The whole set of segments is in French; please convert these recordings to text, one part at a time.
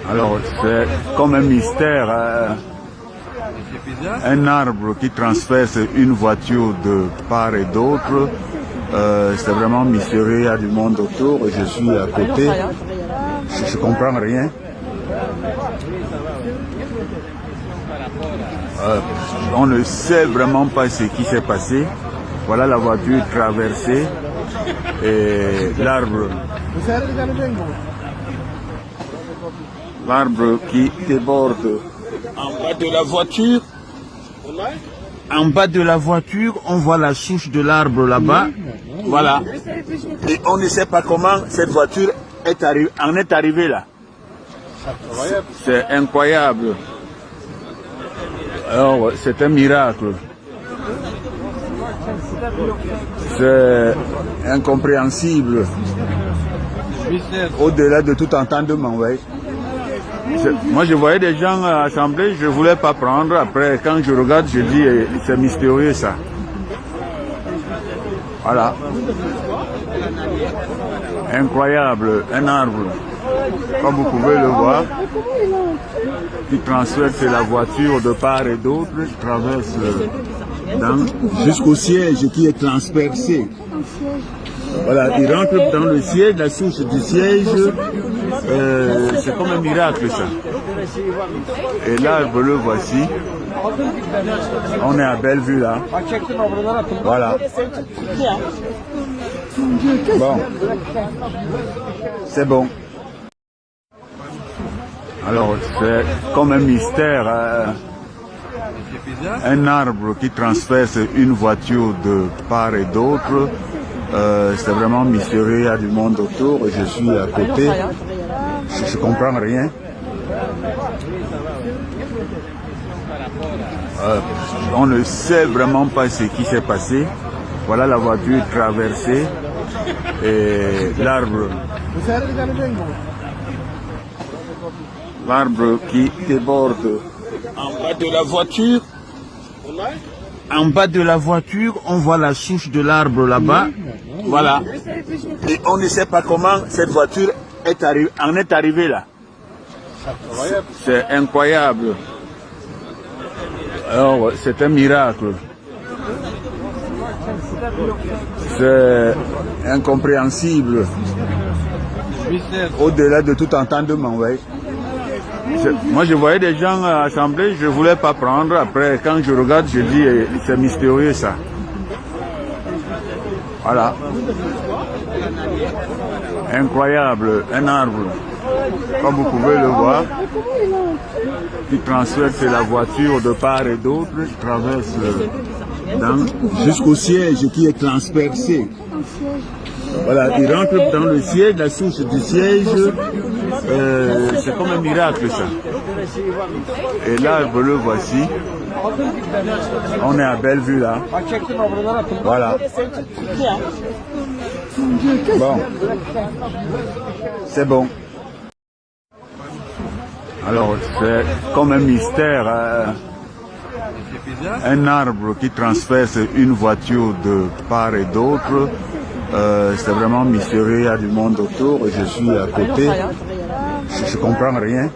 Alors, c'est comme un mystère, un arbre qui transperce une voiture de part et d'autre. C'est vraiment mystérieux, il y a du monde autour, je suis à côté, je comprends rien. On ne sait vraiment pas ce qui s'est passé. Voilà la voiture traversée et l'arbre qui déborde en bas de la voiture. En bas de la voiture, on voit la souche de l'arbre là-bas. Voilà. Et on ne sait pas comment cette voiture en est arrivée là. C'est incroyable. Alors, c'est un miracle. C'est incompréhensible. Au-delà de tout entendement, ouais. Moi, je voyais des gens assemblés, je ne voulais pas prendre. Après, quand je regarde, je dis, c'est mystérieux ça. Voilà. Incroyable, un arbre, comme vous pouvez le voir, qui transperce la voiture de part et d'autre, traverse jusqu'au siège qui est transpercé. Voilà, il rentre dans le siège, la souche du siège, c'est comme un miracle ça. Et l'arbre le voici. On est à Bellevue là. Voilà. Bon. C'est bon. Alors, c'est comme un mystère, un arbre qui transperce une voiture de part et d'autre. C'est vraiment mystérieux, il y a du monde autour, je suis à côté, je comprends rien. On ne sait vraiment pas ce qui s'est passé. Voilà la voiture traversée et l'arbre qui déborde en bas de la voiture. En bas de la voiture, on voit la souche de l'arbre là-bas. Voilà. Et on ne sait pas comment cette voiture en est arrivée là. C'est incroyable. Alors, c'est un miracle. C'est incompréhensible. Au-delà de tout entendement, ouais. Moi, je voyais des gens assemblés, je ne voulais pas prendre. Après, quand je regarde, je dis, c'est mystérieux ça. Voilà. Incroyable, un arbre, comme vous pouvez le voir, qui transperce la voiture de part et d'autre, traverse jusqu'au siège qui est transpercé. Voilà, il rentre dans le siège, la souche du siège, c'est comme un miracle ça. Et l'arbre le voici. On est à Bellevue là. Voilà. Bon. C'est bon. Alors, c'est comme un mystère, un arbre qui transperce une voiture de part et d'autre. C'est vraiment mystérieux, il y a du monde autour, je suis à côté, je comprends rien.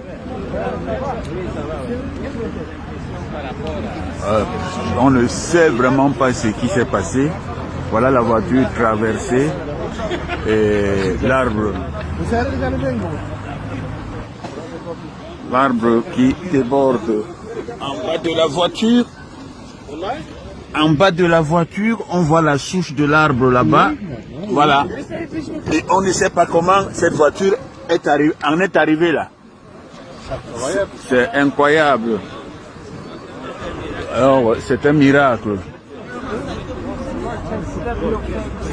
On ne sait vraiment pas ce qui s'est passé. Voilà la voiture traversée et l'arbre qui déborde en bas de la voiture. En bas de la voiture, on voit la souche de l'arbre là-bas. Voilà. Et on ne sait pas comment cette voiture en est arrivée là. C'est incroyable. Alors, c'est un miracle.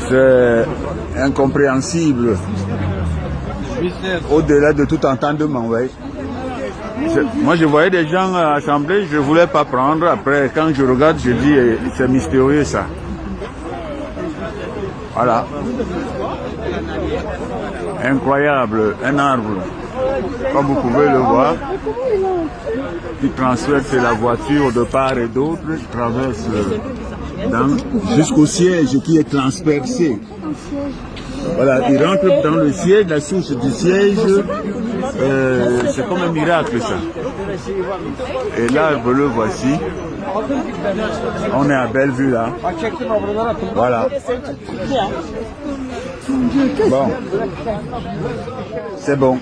C'est incompréhensible. Au-delà de tout entendement, ouais. Moi, je voyais des gens assemblés, je ne voulais pas prendre. Après, quand je regarde, je dis, c'est mystérieux ça. Voilà. Incroyable, un arbre, comme vous pouvez le voir, qui transperce la voiture de part et d'autre, traverse jusqu'au siège qui est transpercé. Voilà, il rentre dans le siège, la souche du siège, C'est comme un miracle ça. Et l'arbre le voici. On est à Bellevue là. Voilà. Bon. C'est bon.